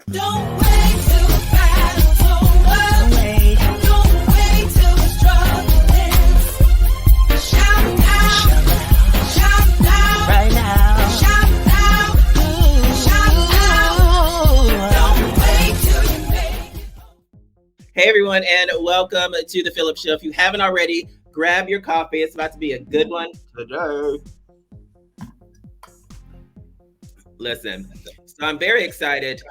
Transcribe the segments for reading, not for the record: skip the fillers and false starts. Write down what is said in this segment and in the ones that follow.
Don't wait till the battle's over. Don't wait till the struggle ends. Shout now, shout now, right now. Shout now, shout now. Don't wait till you make it. Hey everyone, and welcome to the Phillip Show. If you haven't already, grab your coffee. It's about to be a good one today. Listen, so I'm very excited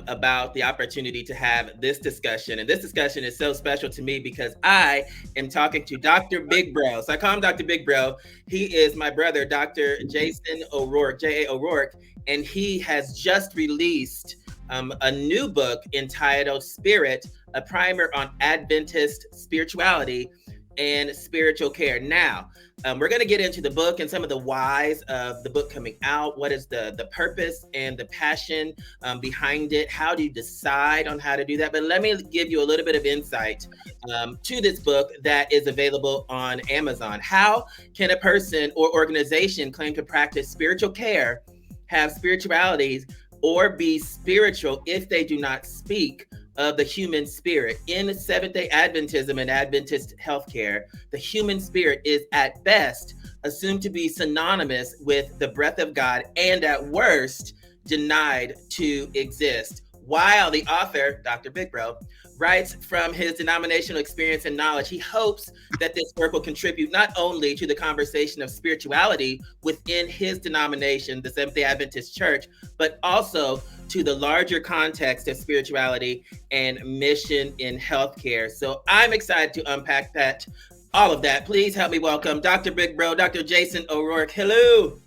about the opportunity to have this discussion. And this discussion is so special to me because I am talking to Dr. Big Bro. So I call him Dr. Big Bro. He is my brother, Dr. Jason O'Rourke, J.A. O'Rourke, and he has just released a new book entitled Spirit, a primer on Adventist spirituality and spiritual care. Now, we're going to get into the book and some of the whys of the book coming out. What is the purpose and the passion behind it? How do you decide on how to do that? But let me give you a little bit of insight to this book that is available on Amazon. How can a person or organization claim to practice spiritual care, have spirituality, or be spiritual if they do not speak of the human spirit? In Seventh-day Adventism and Adventist healthcare, the human spirit is at best assumed to be synonymous with the breath of God and at worst denied to exist. While the author, Dr. Big Bro, writes from his denominational experience and knowledge, he hopes that this work will contribute not only to the conversation of spirituality within his denomination, the Seventh-day Adventist Church, but also to the larger context of spirituality and mission in healthcare. So I'm excited to unpack that, all of that. Please help me welcome Dr. Big Bro, Dr. Jason O'Rourke. Hello.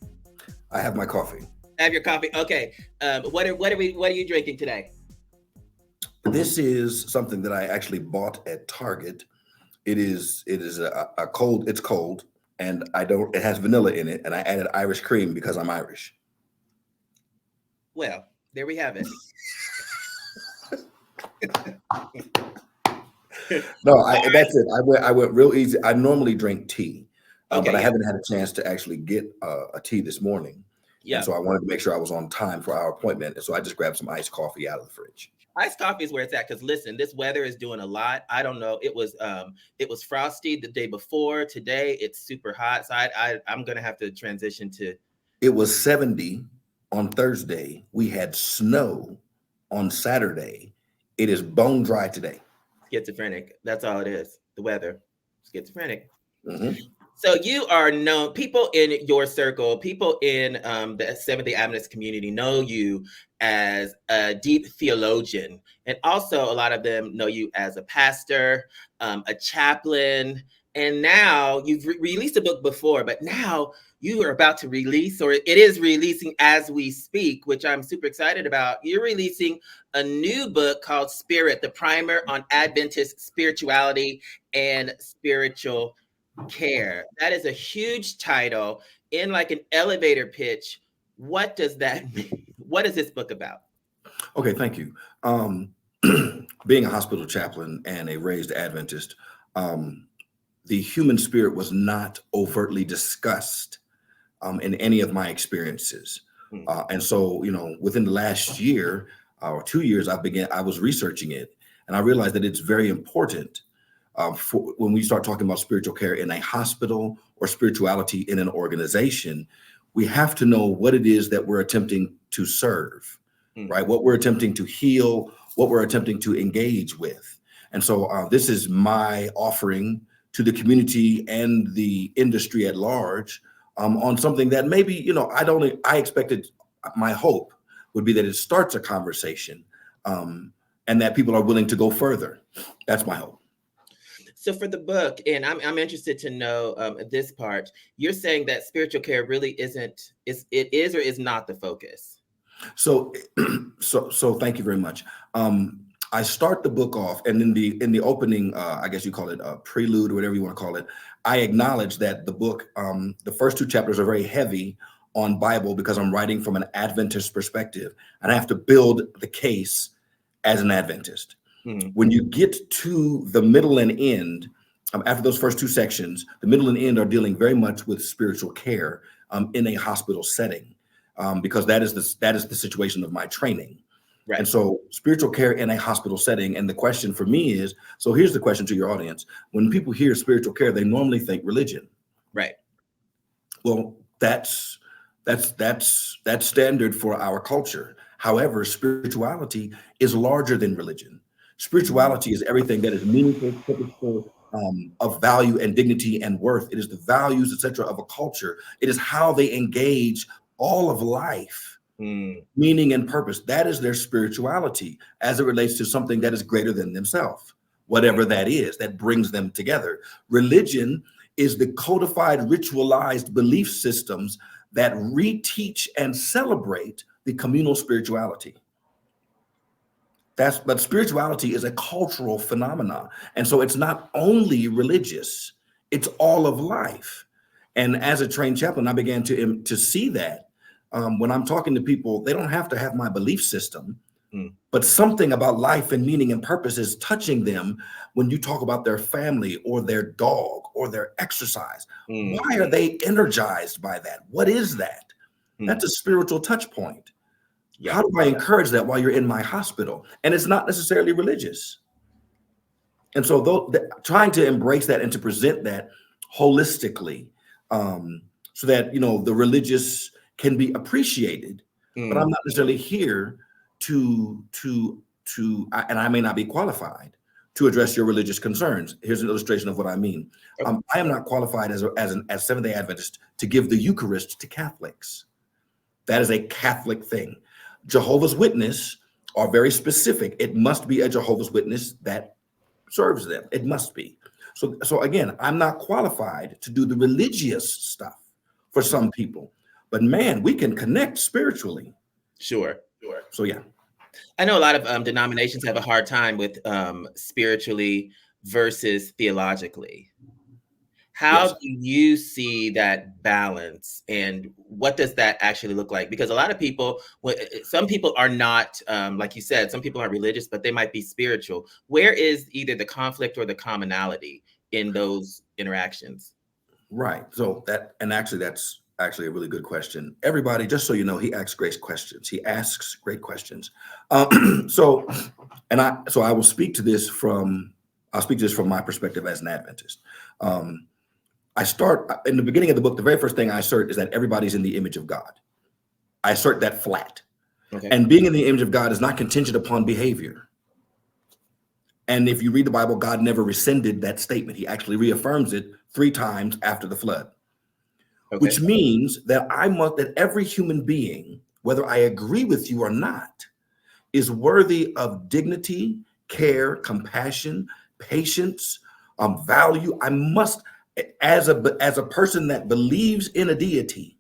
I have my coffee. Have your coffee. Okay. What are you drinking today? This is something that I actually bought at Target. It is a cold. It's cold, and it has vanilla in it, and I added Irish cream because I'm Irish. Well, there we have it. No, that's it. I went real easy. I normally drink tea, but I haven't had a chance to actually get a tea this morning. Yeah. And so I wanted to make sure I was on time for our appointment, and so I just grabbed some iced coffee out of the fridge. Iced coffee is where it's at, because listen, this weather is doing a lot. I don't know. It was frosty the day before. Today it's super hot. So I'm gonna have to transition to. It was 70 on Thursday. We had snow on Saturday. It is bone dry today. Schizophrenic. That's all it is. The weather. Schizophrenic. Mm-hmm. So you are known, people in your circle, people in the Seventh-day Adventist community know you as a deep theologian. And also a lot of them know you as a pastor, a chaplain. And now you've released a book before, but now you are about to release, or it is releasing as we speak, which I'm super excited about. You're releasing a new book called Spirit, the primer on Adventist spirituality and spiritual care. That is a huge title in like an elevator pitch. What does that mean? What is this book about? Okay, thank you. Being a hospital chaplain and a raised Adventist, the human spirit was not overtly discussed in any of my experiences. And so, within the last year or 2 years, I was researching it, and I realized that it's very important for when we start talking about spiritual care in a hospital or spirituality in an organization. We have to know what it is that we're attempting to serve, right? What we're attempting to heal, what we're attempting to engage with. And so this is my offering to the community and the industry at large on something that maybe, I expected, my hope would be that it starts a conversation and that people are willing to go further. That's my hope. So for the book, and I'm interested to know this part, you're saying that spiritual care really it is or is not the focus. So thank you very much. I start the book off, and in the opening, I guess you call it a prelude or whatever you want to call it, I acknowledge that the book, the first 2 chapters are very heavy on Bible because I'm writing from an Adventist perspective, and I have to build the case as an Adventist. When you get to the middle and end, after those first 2 sections, the middle and end are dealing very much with spiritual care in a hospital setting, because that is the situation of my training. And so spiritual care in a hospital setting. And the question for me is, so here's the question to your audience. When people hear spiritual care, they normally think religion. Right. Well, that's standard for our culture. However, spirituality is larger than religion. Spirituality is everything that is meaningful, purposeful, of value and dignity and worth. It is the values, etc., of a culture. It is how they engage all of life. Meaning and purpose. That is their spirituality as it relates to something that is greater than themselves, whatever that is, that brings them together. Religion is the codified, ritualized belief systems that reteach and celebrate the communal spirituality. But spirituality is a cultural phenomenon. And so it's not only religious, it's all of life. And as a trained chaplain, I began to see that. When I'm talking to people, they don't have to have my belief system, but something about life and meaning and purpose is touching them when you talk about their family or their dog or their exercise. Why are they energized by that? What is that? That's a spiritual touch point. How do I encourage that while you're in my hospital? And it's not necessarily religious. And so trying to embrace that and to present that holistically, so that, the religious can be appreciated, but I'm not necessarily here to and I may not be qualified to address your religious concerns. Here's an illustration of what I mean. I am not qualified as Seventh-day Adventist to give the Eucharist to Catholics. That is a Catholic thing. Jehovah's Witness are very specific. It must be a Jehovah's Witness that serves them. It must be. So again, I'm not qualified to do the religious stuff for some people. But man, we can connect spiritually. Sure. So yeah. I know a lot of denominations have a hard time with spiritually versus theologically. How do you see that balance, and what does that actually look like? Because a lot of people, some people are not, like you said, some people aren't religious, but they might be spiritual. Where is either the conflict or the commonality in those interactions? Right. So that's actually a really good question. Everybody, just so you know, he asks great questions. So I will speak to this from my perspective as an Adventist. I start in the beginning of the book. The very first thing I assert is that everybody's in the image of God. I assert that flat. Okay. And being in the image of God is not contingent upon behavior. And if you read the Bible, God never rescinded that statement. He actually reaffirms it 3 times after the flood. Okay. Which means that that every human being, whether I agree with you or not, is worthy of dignity, care, compassion, patience, value. I must, as a person that believes in a deity,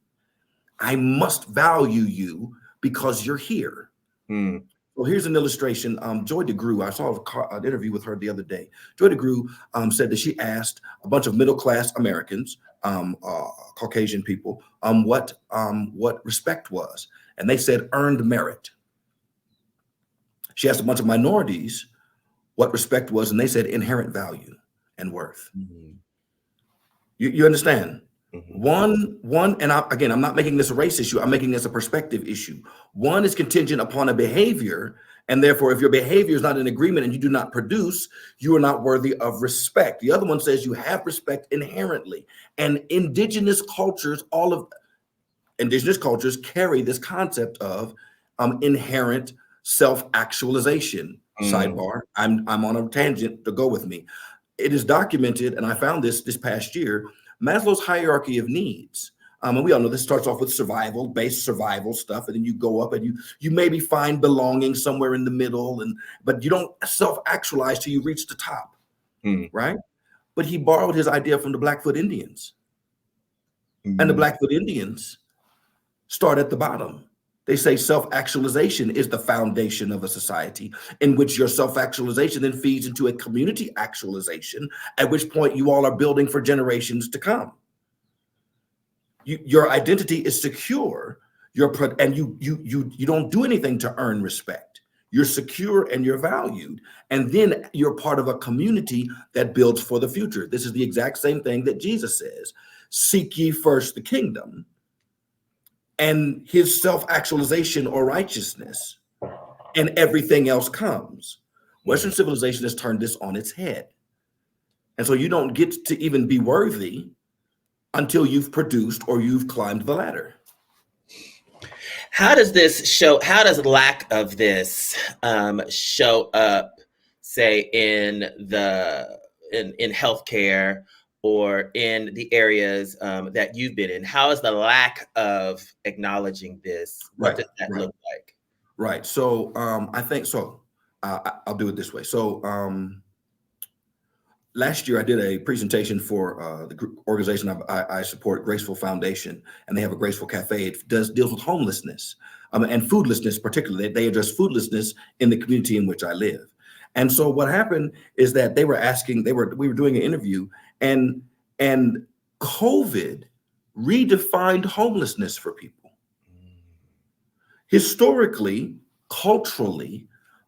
I must value you because you're here. Well, here's an illustration. Joy DeGruy, I saw an interview with her the other day. Joy DeGruy said that she asked a bunch of middle-class Americans, Caucasian people, what respect was. And they said earned merit. She asked a bunch of minorities what respect was, and they said inherent value and worth. You understand? One, and I'm not making this a race issue. I'm making this a perspective issue. One is contingent upon a behavior, and therefore, if your behavior is not in agreement and you do not produce, you are not worthy of respect. The other one says you have respect inherently. And indigenous cultures, all of indigenous cultures carry this concept of inherent self-actualization. Sidebar. I'm on a tangent to go with me. It is documented, and I found this past year. Maslow's hierarchy of needs. And we all know this starts off with based survival stuff, and then you go up and you maybe find belonging somewhere in the middle, but you don't self-actualize till you reach the top, right? But he borrowed his idea from the Blackfoot Indians, and the Blackfoot Indians start at the bottom. They say self-actualization is the foundation of a society, in which your self-actualization then feeds into a community actualization, at which point you all are building for generations to come. Your identity is secure, and you don't do anything to earn respect. You're secure and you're valued, and then you're part of a community that builds for the future. This is the exact same thing that Jesus says: seek ye first the kingdom and his self-actualization or righteousness, and everything else comes. Western civilization has turned this on its head. And so you don't get to even be worthy until you've produced or you've climbed the ladder. How does lack of this show up, say, in healthcare or in the areas that you've been in? How is the lack of acknowledging this? What does that look like? Right. So I think so. I'll do it this way. So last year I did a presentation for the organization I support, Graceful Foundation, and they have a Graceful Cafe. It deals with homelessness and foodlessness, particularly. They address foodlessness in the community in which I live. And so what happened is that we were doing an interview, and COVID redefined homelessness for people. Historically, culturally,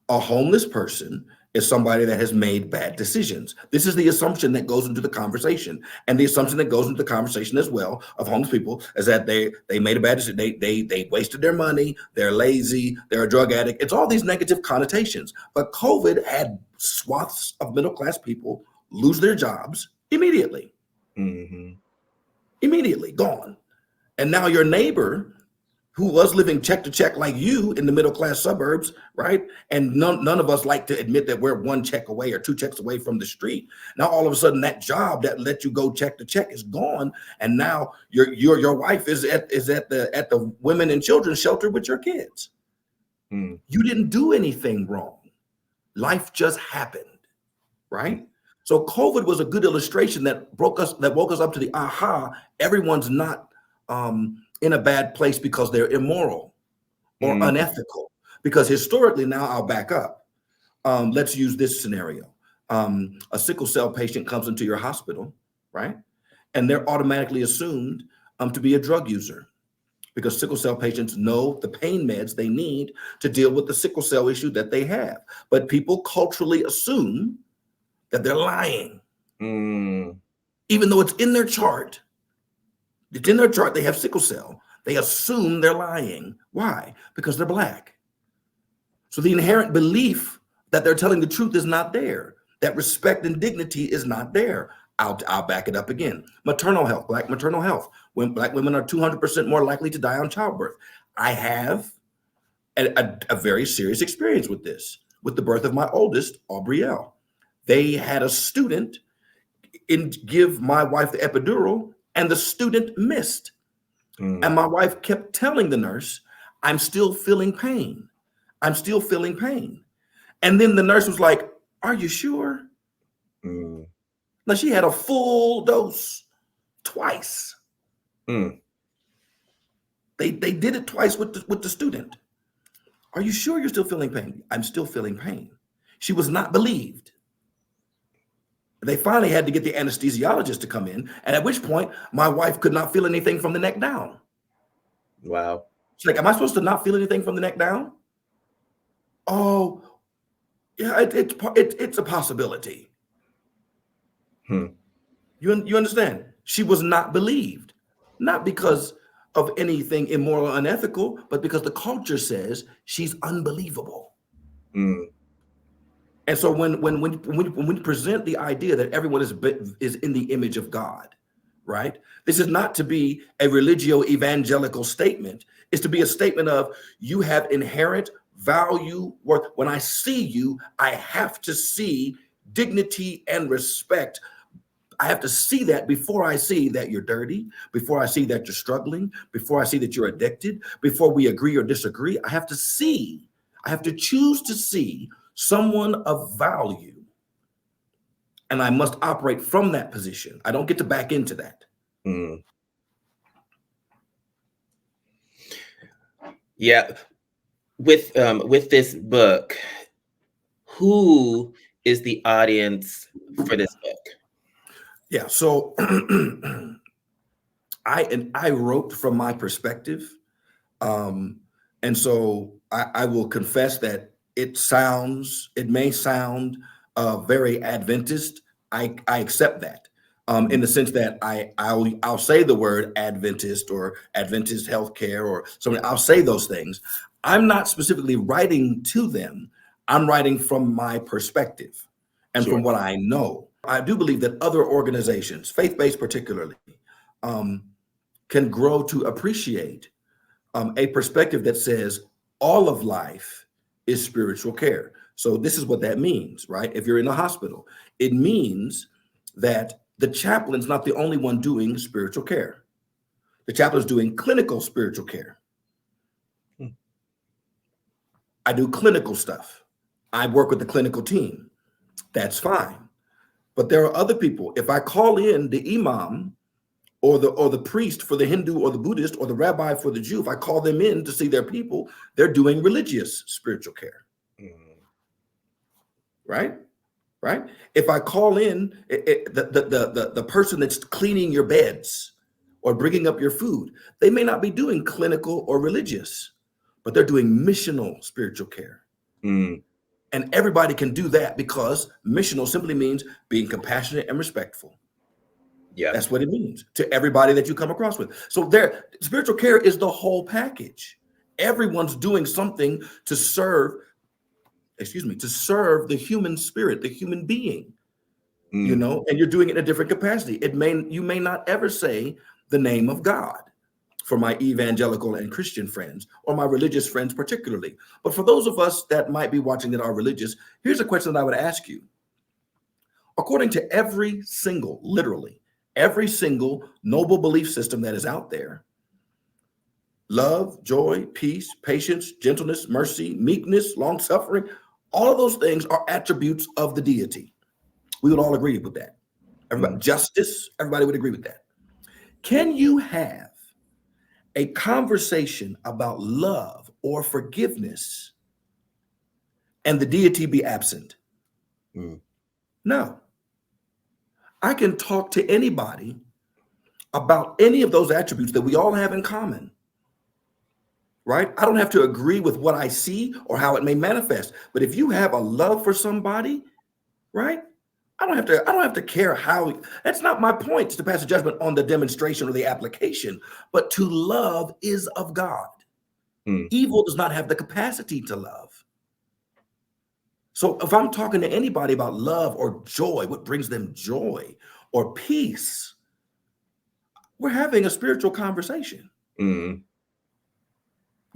a homeless person is somebody that has made bad decisions. This is the assumption that goes into the conversation. And the assumption that goes into the conversation as well of homeless people is that they made a bad decision. They wasted their money. They're lazy. They're a drug addict. It's all these negative connotations. But COVID had swaths of middle-class people lose their jobs immediately. Mm-hmm. Immediately gone. And now your neighbor, who was living check to check like you in the middle class suburbs, right? And none of us like to admit that we're one check away or two checks away from the street. Now all of a sudden that job that let you go check to check is gone, and now your wife is at the women and children's shelter with your kids. Mm. You didn't do anything wrong. Life just happened, right? So COVID was a good illustration that woke us up to the aha. Everyone's not in a bad place because they're immoral or unethical. Because historically, now I'll back up. Let's use this scenario. A sickle cell patient comes into your hospital, right? And they're automatically assumed to be a drug user, because sickle cell patients know the pain meds they need to deal with the sickle cell issue that they have. But people culturally assume that they're lying, even though it's in their chart. It's in their chart. They have sickle cell. They assume they're lying. Why? Because they're Black. So the inherent belief that they're telling the truth is not there. That respect and dignity is not there. I'll back it up again. Maternal health, Black maternal health. When Black women are 200% more likely to die on childbirth. I have a very serious experience with this, with the birth of my oldest, Aubrielle. They had a student give my wife the epidural, and the student missed. And my wife kept telling the nurse, I'm still feeling pain. I'm still feeling pain. And then the nurse was like, are you sure? Now she had a full dose twice. They did it twice with the student. Are you sure you're still feeling pain? I'm still feeling pain. She was not believed. They finally had to get the anesthesiologist to come in, and at which point my wife could not feel anything from the neck down. Wow. She's like, am I supposed to not feel anything from the neck down? Oh, yeah, it's a possibility. You understand? She was not believed, not because of anything immoral or unethical, but because the culture says she's unbelievable. And so when we present the idea that everyone is in the image of God, right? This is not to be a religio evangelical statement. It's to be a statement of you have inherent value, worth. When I see you, I have to see dignity and respect. I have to see that before I see that you're dirty, before I see that you're struggling, before I see that you're addicted, before we agree or disagree. I have to choose to see someone of value, and I must operate from that position. I don't get to back into that. Yeah. With this book, who is the audience for this book? Yeah, so I wrote from my perspective, and so I will confess that it may sound very Adventist. I accept that in the sense that I'll say the word Adventist or Adventist healthcare or something. I'll say those things. I'm not specifically writing to them. I'm writing from my perspective and Sure. from what I know. I do believe that other organizations, faith-based particularly, can grow to appreciate a perspective that says all of life is spiritual care. So this is what that means, right? If you're in a hospital, it means that the chaplain's not the only one doing spiritual care. The chaplain's doing clinical spiritual care. I do clinical stuff. I work with the clinical team. That's fine. But there are other people. If I call in the imam or the priest for the Hindu or the Buddhist or the rabbi for the Jew, if I call them in to see their people, they're doing religious spiritual care. Right? Right? If I call in the person that's cleaning your beds or bringing up your food, they may not be doing clinical or religious, but they're doing missional spiritual care. And everybody can do that because missional simply means being compassionate and respectful. Yeah. That's what it means to everybody that you come across with. So spiritual care is the whole package. Everyone's doing something to serve the human spirit, the human being, you know, and you're doing it in a different capacity. You may not ever say the name of God for my evangelical and Christian friends, or my religious friends particularly. But for those of us that might be watching that are religious, here's a question that I would ask you. According to literally every single noble belief system that is out there, love, joy, peace, patience, gentleness, mercy, meekness, long-suffering, all of those things are attributes of the deity. We would all agree with that. Everybody, justice, everybody would agree with that. Can you have a conversation about love or forgiveness and the deity be absent? No. I can talk to anybody about any of those attributes that we all have in common, right? I don't have to agree with what I see or how it may manifest. But if you have a love for somebody, right? I don't have to care how. That's not my point to pass a judgment on the demonstration or the application, but to love is of God. Evil does not have the capacity to love. So if I'm talking to anybody about love or joy, what brings them joy or peace, we're having a spiritual conversation. You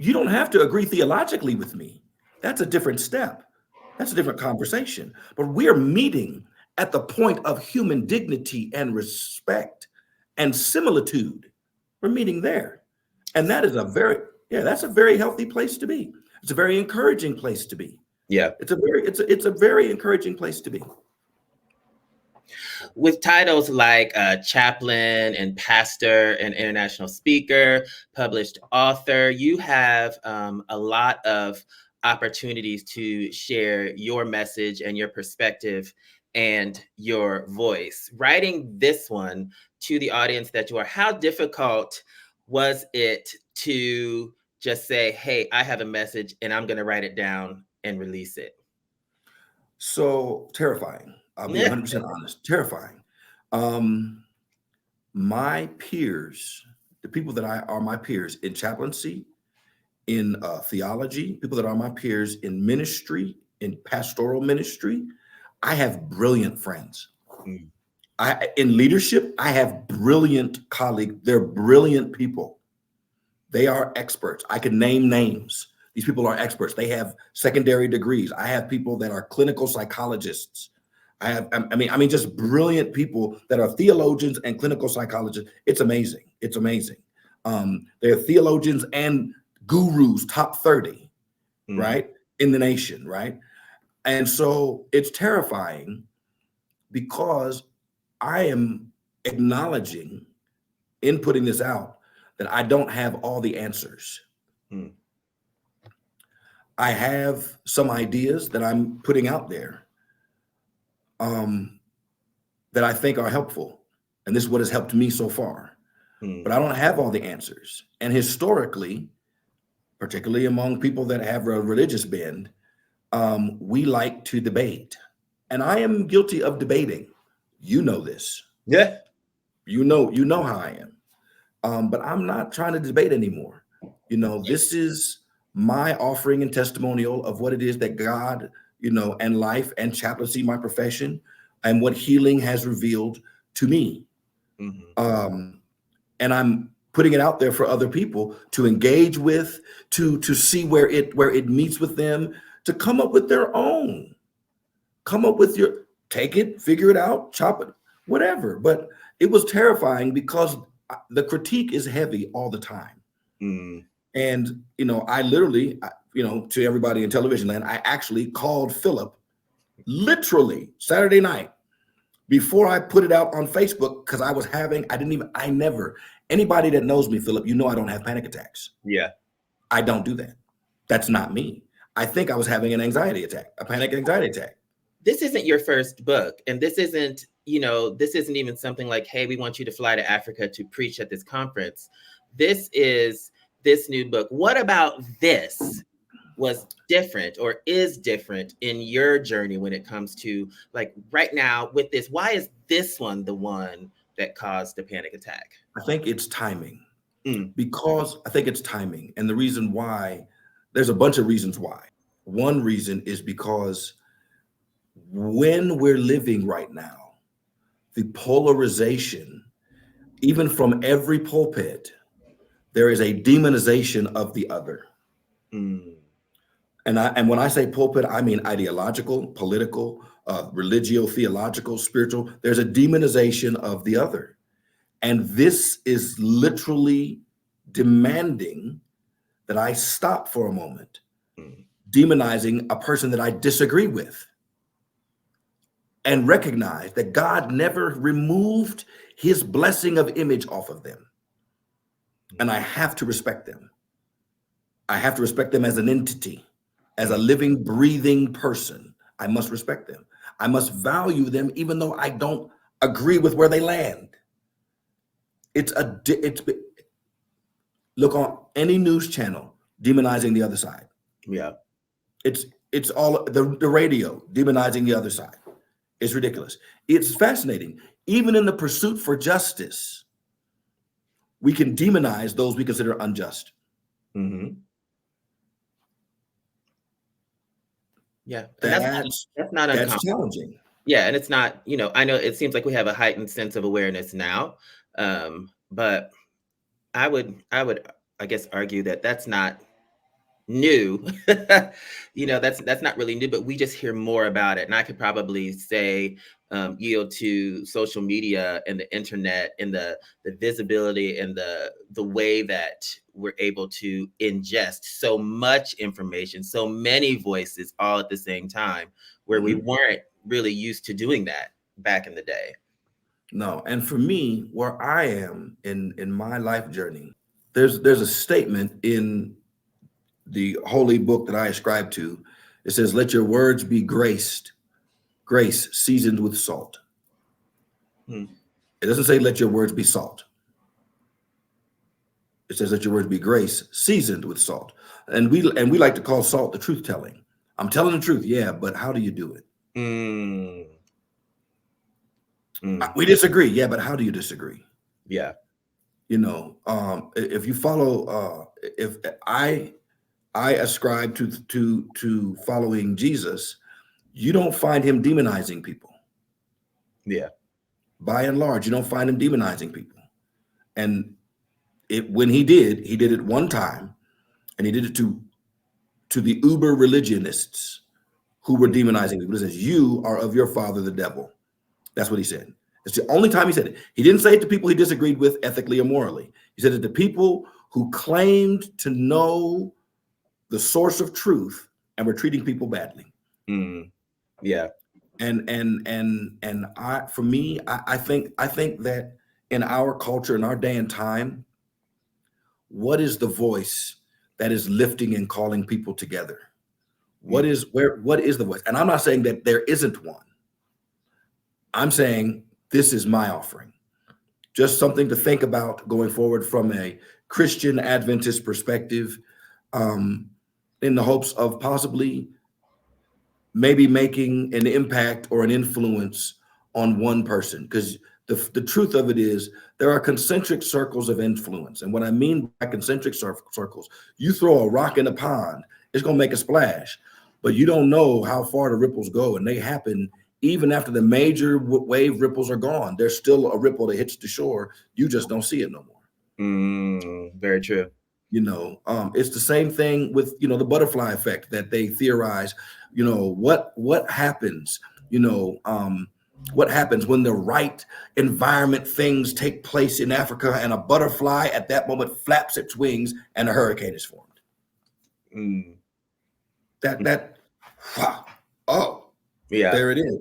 don't have to agree theologically with me. That's a different step. That's a different conversation. But we're meeting at the point of human dignity and respect and similitude. We're meeting there. And that is that's a very healthy place to be. It's a very encouraging place to be. Yeah. It's a very encouraging place to be. With titles like chaplain and pastor and international speaker, published author, you have a lot of opportunities to share your message and your perspective and your voice. Writing this one to the audience that you are, how difficult was it to just say, hey, I have a message and I'm going to write it down and release it? So terrifying. I'll be 100% honest. Terrifying. My peers, the people that are my peers in chaplaincy, in theology, people that are my peers in ministry, in pastoral ministry, I have brilliant friends. In leadership, I have brilliant colleagues. They're brilliant people. They are experts. I can name names. These people are experts. They have secondary degrees. I have people that are clinical psychologists. I mean, just brilliant people that are theologians and clinical psychologists. It's amazing. It's amazing. They're theologians and gurus, top 30, right, in the nation, right? And so it's terrifying because I am acknowledging in putting this out that I don't have all the answers. I have some ideas that I'm putting out there that I think are helpful. And this is what has helped me so far. But I don't have all the answers. And historically, particularly among people that have a religious bend, we like to debate. And I am guilty of debating. You know this. Yeah. You know how I am. But I'm not trying to debate anymore. You know, this is my offering and testimonial of what it is that God, and life and chaplaincy, my profession, and what healing has revealed to me. And I'm putting it out there for other people to engage with, to see where it meets with them, to come up with their own. Come up with take it, figure it out, chop it, whatever. But it was terrifying because the critique is heavy all the time. And, I literally, to everybody in television land, I actually called Phillip literally Saturday night before I put it out on Facebook, because anybody that knows me, Phillip, I don't have panic attacks. Yeah. I don't do that. That's not me. I think I was having a panic anxiety attack. This isn't your first book, and this isn't even something like, hey, we want you to fly to Africa to preach at this conference. This is this new book. What about this was different or is different in your journey when it comes to, like, right now with this? Why is this one the one that caused a panic attack? I think it's timing. Because I think it's timing. And the reason why, there's a bunch of reasons why. One reason is because when we're living right now, the polarization, even from every pulpit, there is a demonization of the other. And when I say pulpit, I mean ideological, political, religio-theological, spiritual. There's a demonization of the other. And this is literally demanding that I stop for a moment, demonizing a person that I disagree with, and recognize that God never removed his blessing of image off of them. And I have to respect them. I have to respect them as an entity, as a living, breathing person. I must respect them. I must value them, even though I don't agree with where they land. Look on any news channel demonizing the other side. Yeah. It's all the radio demonizing the other side. It's ridiculous. It's fascinating. Even in the pursuit for justice, we can demonize those we consider unjust. Yeah. That's not uncommon. That's challenging. Yeah. And it's not, I know it seems like we have a heightened sense of awareness now. But I would, I guess, argue that that's not new. That's not really new, but we just hear more about it. And I could probably say, yield to social media and the internet and the visibility and the way that we're able to ingest so much information, so many voices all at the same time, where we weren't really used to doing that back in the day. No, and for me, where I am in my life journey, there's a statement in the holy book that I ascribe to. It says, "Let your words be grace seasoned with salt." It doesn't say, "Let your words be salt." It says, "Let your words be grace seasoned with salt." And we like to call salt the truth telling. I'm telling the truth, yeah, but how do you do it? We disagree, yeah, but how do you disagree? Yeah. If you follow, if I ascribe to following Jesus, you don't find him demonizing people. Yeah. By and large, you don't find him demonizing people. And when he did it one time, and he did it to the uber religionists who were demonizing people. He says, "You are of your father, the devil." That's what he said. It's the only time he said it. He didn't say it to people he disagreed with ethically or morally. He said it to people who claimed to know the source of truth and were treating people badly. Yeah. And for me, I think that in our culture, in our day and time, what is the voice that is lifting and calling people together? What is the voice? And I'm not saying that there isn't one. I'm saying this is my offering. Just something to think about going forward from a Christian Adventist perspective, in the hopes of possibly maybe making an impact or an influence on one person. Because The truth of it is there are concentric circles of influence. And what I mean by concentric circles, you throw a rock in a pond, it's going to make a splash, but you don't know how far the ripples go. And they happen even after the major wave ripples are gone. There's still a ripple that hits the shore. You just don't see it no more. Very true. It's the same thing with, the butterfly effect that they theorize. What happens, what happens when the right environment things take place in Africa and a butterfly at that moment flaps its wings and a hurricane is formed. Wow. Oh, yeah, there it is.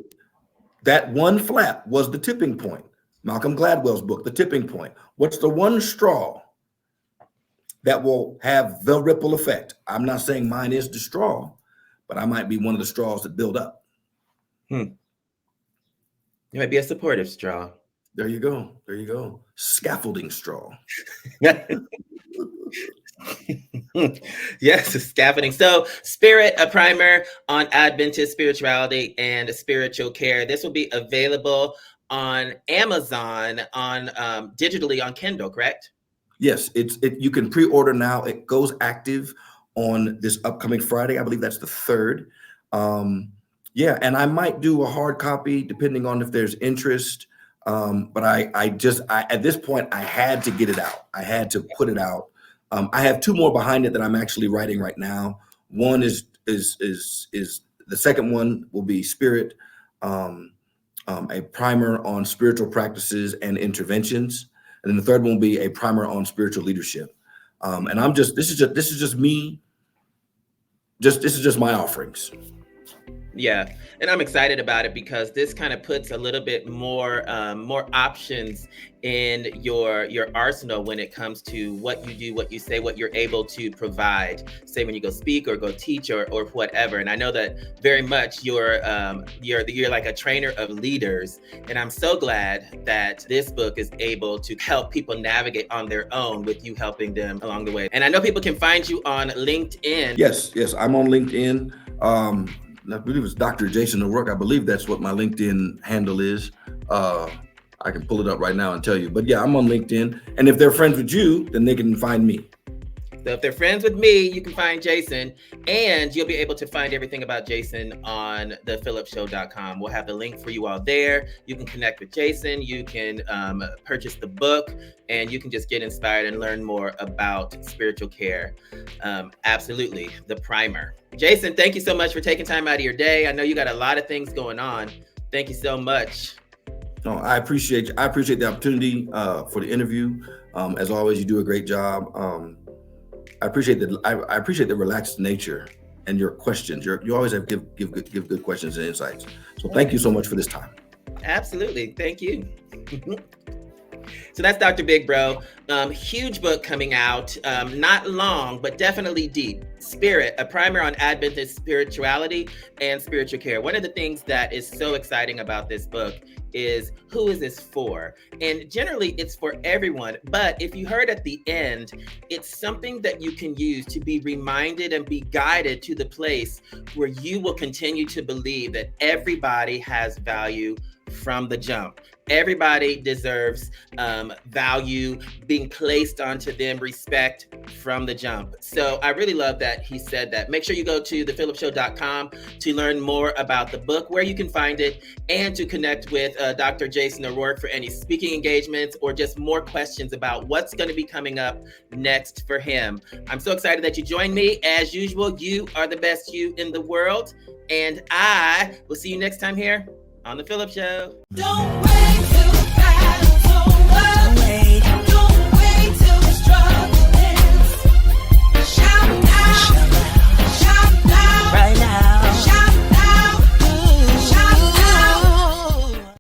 That one flap was the tipping point. Malcolm Gladwell's book, The Tipping Point. What's the one straw that will have the ripple effect? I'm not saying mine is the straw, but I might be one of the straws that build up. You might be a supportive straw. There you go. Scaffolding straw. Yes, scaffolding. So Spirit, a primer on Adventist spirituality and spiritual care. This will be available on Amazon, on digitally on Kindle, correct? Yes, you can pre-order now. It goes active on this upcoming Friday. I believe that's the 3rd. Yeah, and I might do a hard copy depending on if there's interest. But I at this point, I had to get it out. I had to put it out. I have 2 more behind it that I'm actually writing right now. One is the second one will be Spirit, a primer on spiritual practices and interventions. And then the third one will be a primer on spiritual leadership. And this is just me. This is just my offerings. Yeah, and I'm excited about it because this kind of puts a little bit more options in your arsenal when it comes to what you do, what you say, what you're able to provide. Say when you go speak or go teach or whatever. And I know that very much you're like a trainer of leaders, and I'm so glad that this book is able to help people navigate on their own with you helping them along the way. And I know people can find you on LinkedIn. Yes, I'm on LinkedIn. I believe it's Dr. Jason O'Rourke. I believe that's what my LinkedIn handle is. I can pull it up right now and tell you. But yeah, I'm on LinkedIn. And if they're friends with you, then they can find me. So if they're friends with me, you can find Jason, and you'll be able to find everything about Jason on the phillipshow.com. We'll have the link for you all there. You can connect with Jason. You can purchase the book, and you can just get inspired and learn more about spiritual care. Absolutely, the primer. Jason, thank you so much for taking time out of your day. I know you got a lot of things going on. Thank you so much. No, I appreciate the opportunity for the interview. As always, you do a great job. I appreciate the relaxed nature and your questions. You always have give good questions and insights. So thank you so much for this time. Absolutely, thank you. So that's Dr. Big Bro. Huge book coming out, not long, but definitely deep. Spirit, a primer on Adventist spirituality and spiritual care. One of the things that is so exciting about this book is who is this for? And generally it's for everyone. But if you heard at the end, it's something that you can use to be reminded and be guided to the place where you will continue to believe that everybody has value from the jump. Everybody deserves value being placed onto them, respect from the jump. So I really love that he said that. Make sure you go to thephillipshow.com to learn more about the book, where you can find it, and to connect with Dr. Jason O'Rourke for any speaking engagements or just more questions about what's going to be coming up next for him. I'm so excited that you joined me. As usual, you are the best you in the world. And I will see you next time here on The Phillip Show. Don't wait.